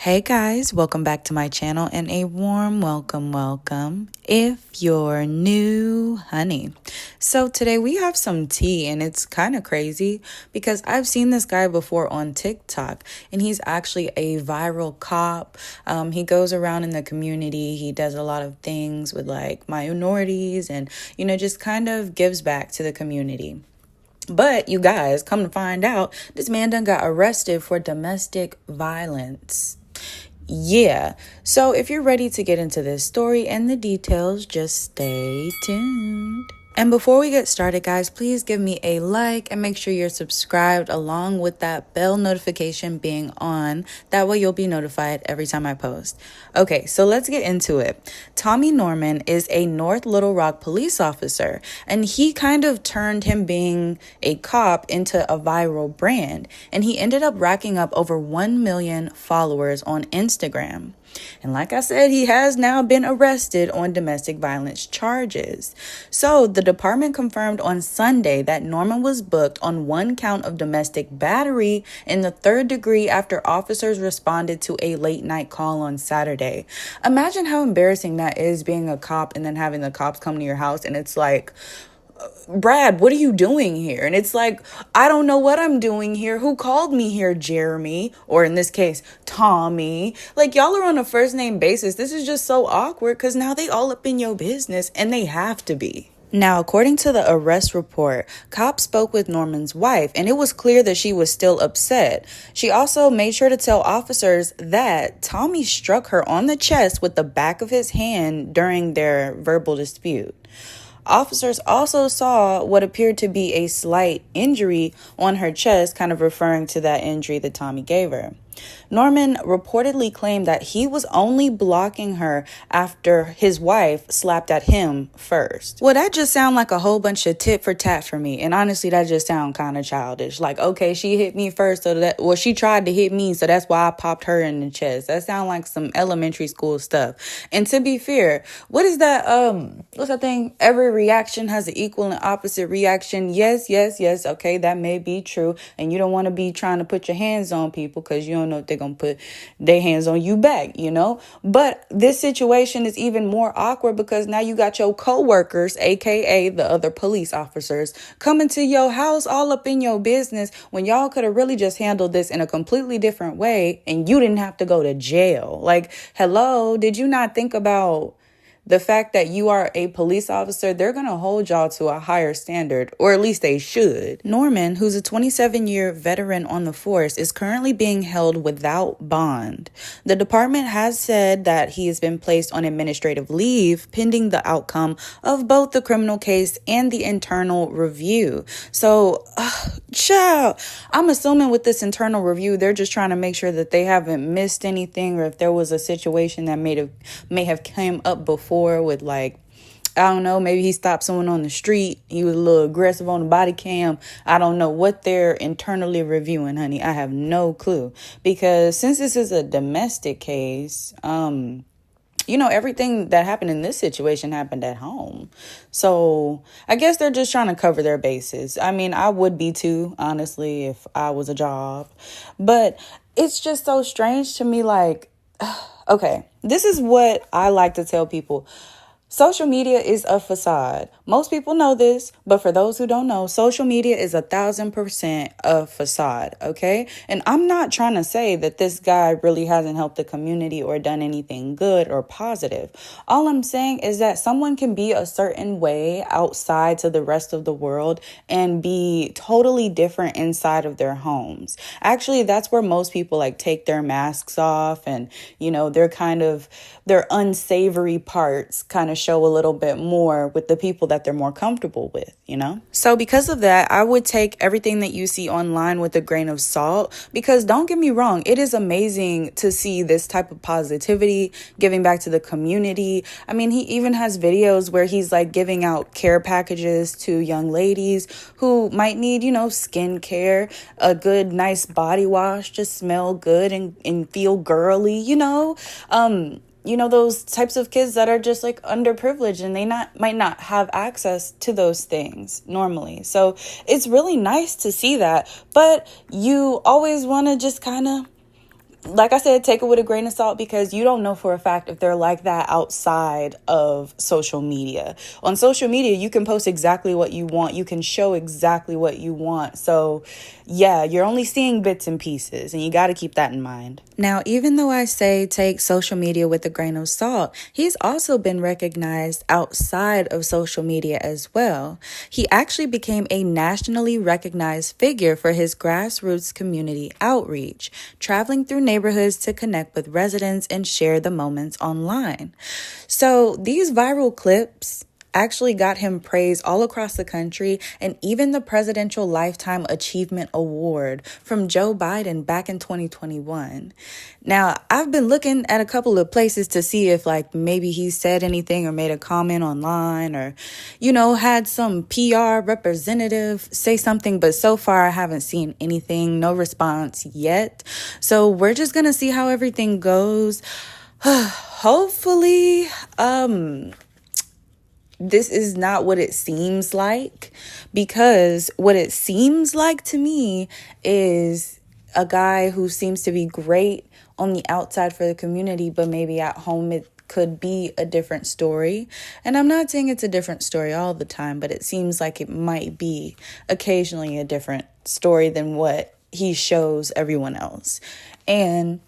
Hey guys, welcome back to my channel and a warm welcome if you're new, honey. So today we have some tea and it's kind of crazy because I've seen this guy before on TikTok and he's actually a viral cop. He goes around in the community. He does a lot of things with like minorities and, just kind of gives back to the community. But you guys, come to find out, this man done got arrested for domestic violence. Yeah, so if you're ready to get into this story and the details, just stay tuned. And before we get started, guys, please give me a like and make sure you're subscribed along with that bell notification being on. That way you'll be notified every time I post. Okay, so let's get into it. Tommy Norman is a North Little Rock police officer, and he kind of turned him being a cop into a viral brand, and he ended up racking up over 1 million followers on Instagram. And like I said, he has now been arrested on domestic violence charges. So the department confirmed on Sunday that Norman was booked on one count of domestic battery in the third degree after officers responded to a late night call on Saturday. Imagine how embarrassing that is, being a cop and then having the cops come to your house and it's like, Brad, what are you doing here? And it's like, I don't know what I'm doing here. Who called me here, Jeremy? Or in this case, Tommy. Like, y'all are on a first name basis. This is just so awkward because now they all up in your business and they have to be. Now, according to the arrest report, cops spoke with Norman's wife, and it was clear that she was still upset. She also made sure to tell officers that Tommy struck her on the chest with the back of his hand during their verbal dispute. Officers also saw what appeared to be a slight injury on her chest, kind of referring to that injury that Tommy gave her. Norman reportedly claimed that he was only blocking her after his wife slapped at him first. Well, that just sounds like a whole bunch of tit for tat for me. And honestly, that just sounds kind of childish. Like, okay, she hit me first, she tried to hit me, so that's why I popped her in the chest. That sounds like some elementary school stuff. And to be fair, what is that? What's that thing? Every reaction has an equal and opposite reaction. Yes. Okay, that may be true. And you don't want to be trying to put your hands on people because you don't know if they're going to put their hands on you back, But this situation is even more awkward because now you got your co-workers, aka the other police officers, coming to your house all up in your business when y'all could have really just handled this in a completely different way and you didn't have to go to jail. Like, hello, did you not think about the fact that you are a police officer? They're going to hold y'all to a higher standard, or at least they should. Norman, who's a 27-year veteran on the force, is currently being held without bond. The department has said that he has been placed on administrative leave pending the outcome of both the criminal case and the internal review. So, child, I'm assuming with this internal review, they're just trying to make sure that they haven't missed anything, or if there was a situation that may have came up before with, like, I don't know, maybe he stopped someone on the street. He was a little aggressive on the body cam. I don't know what they're internally reviewing, honey. I have no clue. Because since this is a domestic case, everything that happened in this situation happened at home. So I guess they're just trying to cover their bases. I mean, I would be too, honestly, if I was a job. But it's just so strange to me, like, okay, this is what I like to tell people. Social media is a facade. Most people know this, but for those who don't know, social media is 1,000% a facade, okay? And I'm not trying to say that this guy really hasn't helped the community or done anything good or positive. All I'm saying is that someone can be a certain way outside to the rest of the world and be totally different inside of their homes. Actually, that's where most people like take their masks off and, their unsavory parts kind of show a little bit more with the people that they're more comfortable with, So because of that, I would take everything that you see online with a grain of salt, because don't get me wrong, it is amazing to see this type of positivity, giving back to the community. I mean, he even has videos where he's like giving out care packages to young ladies who might need, skin care, a good, nice body wash to smell good and feel girly, those types of kids that are just like underprivileged and they might not have access to those things normally. So it's really nice to see that, but you always want to just kind of like I said, take it with a grain of salt, because you don't know for a fact if they're like that outside of social media. On social media, you can post exactly what you want. You can show exactly what you want. So, yeah, you're only seeing bits and pieces, and you got to keep that in mind. Now, even though I say take social media with a grain of salt, he's also been recognized outside of social media as well. He actually became a nationally recognized figure for his grassroots community outreach, traveling through neighborhoods to connect with residents and share the moments online. So these viral clips actually got him praise all across the country, and even the Presidential Lifetime Achievement Award from Joe Biden back in 2021. Now, I've been looking at a couple of places to see if like maybe he said anything or made a comment online, or, had some PR representative say something, but so far I haven't seen anything, no response yet. So we're just going to see how everything goes. Hopefully, this is not what it seems like, because what it seems like to me is a guy who seems to be great on the outside for the community, but maybe at home it could be a different story. And I'm not saying it's a different story all the time, but it seems like it might be occasionally a different story than what he shows everyone else. And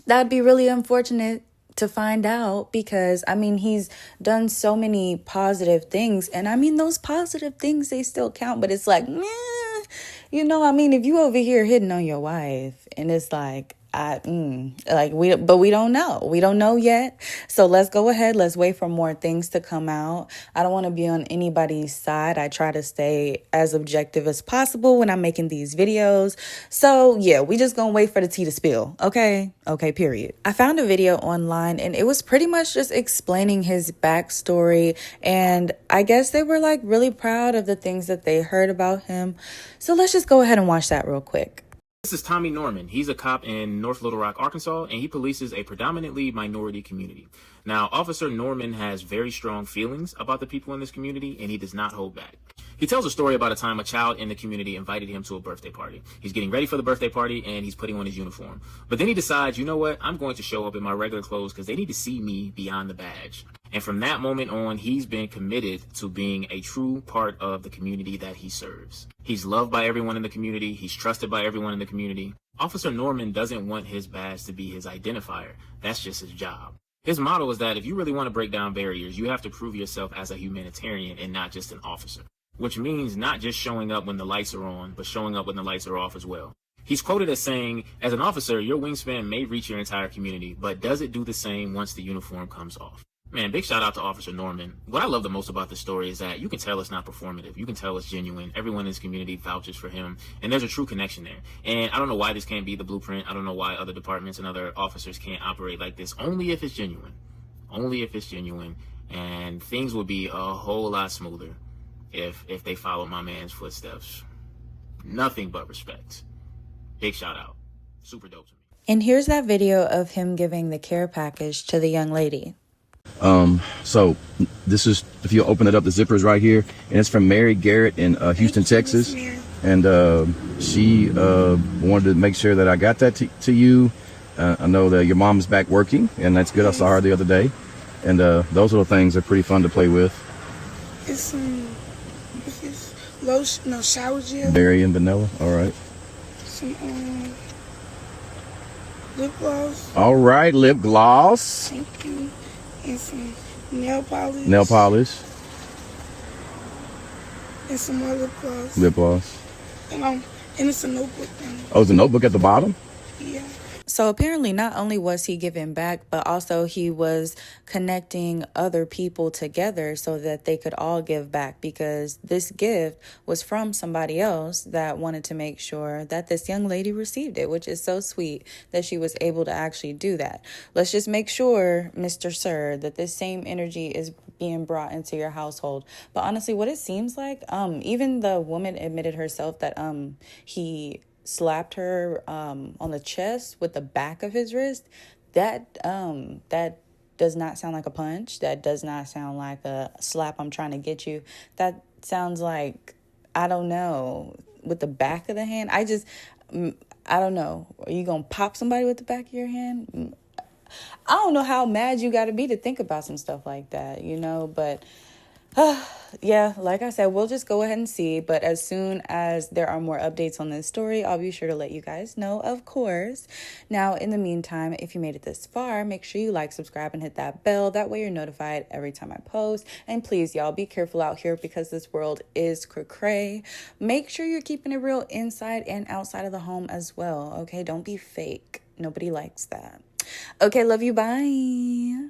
that'd be really unfortunate to find out, because he's done so many positive things, and those positive things, they still count, but it's like, if you over here hitting on your wife, and it's like, we don't know yet. So let's go ahead. Let's wait for more things to come out. I don't want to be on anybody's side. I try to stay as objective as possible when I'm making these videos. So yeah, we just gonna wait for the tea to spill. Okay, period. I found a video online, and it was pretty much just explaining his backstory, and I guess they were like really proud of the things that they heard about him. So let's just go ahead and watch that real quick. This is Tommy Norman. He's a cop in North Little Rock, Arkansas, and he polices a predominantly minority community. Now, Officer Norman has very strong feelings about the people in this community, and he does not hold back. He tells a story about a time a child in the community invited him to a birthday party. He's getting ready for the birthday party, and he's putting on his uniform. But then he decides, you know what, I'm going to show up in my regular clothes because they need to see me beyond the badge. And from that moment on, he's been committed to being a true part of the community that he serves. He's loved by everyone in the community. He's trusted by everyone in the community. Officer Norman doesn't want his badge to be his identifier. That's just his job. His motto is that if you really want to break down barriers, you have to prove yourself as a humanitarian and not just an officer, which means not just showing up when the lights are on, but showing up when the lights are off as well. He's quoted as saying, as an officer, your wingspan may reach your entire community, but does it do the same once the uniform comes off? Man, big shout out to Officer Norman. What I love the most about this story is that you can tell it's not performative. You can tell it's genuine. Everyone in this community vouches for him, and there's a true connection there. And I don't know why this can't be the blueprint. I don't know why other departments and other officers can't operate like this, only if it's genuine. Only if it's genuine. And things would be a whole lot smoother if they followed my man's footsteps. Nothing but respect. Big shout out. Super dope to me. And here's that video of him giving the care package to the young lady. So this is, if you open it up, the zipper is right here, and it's from Mary Garrett in Houston, Texas. And she wanted to make sure that I got that to you. I know that your mom's back working, and that's good. I saw her the other day, and those little things are pretty fun to play with. It's some lotion, no, shower gel. Berry and vanilla. All right. Some lip gloss. All right, lip gloss. Thank you. And some nail polish. Nail polish. And some more lip gloss. Lip gloss. And it's a notebook thing. Oh, is the notebook at the bottom? Yeah. So apparently not only was he giving back, but also he was connecting other people together so that they could all give back, because this gift was from somebody else that wanted to make sure that this young lady received it, which is so sweet that she was able to actually do that. Let's just make sure, Mr. Sir, that this same energy is being brought into your household. But honestly, what it seems like, even the woman admitted herself that he slapped her on the chest with the back of his wrist. That does not sound like a punch. That does not sound like a slap, I'm trying to get you. That sounds like, I don't know, with the back of the hand. I don't know. Are you going to pop somebody with the back of your hand? I don't know how mad you got to be to think about some stuff like that, you know, but yeah, like I said, we'll just go ahead and see. But as soon as there are more updates on this story, I'll be sure to let you guys know, of course. Now, in the meantime, if you made it this far, make sure you like, subscribe, and hit that bell. That way you're notified every time I post. And please, y'all, be careful out here because this world is cray-cray. Make sure you're keeping it real inside and outside of the home as well, okay? Don't be fake. Nobody likes that. Okay, love you. Bye.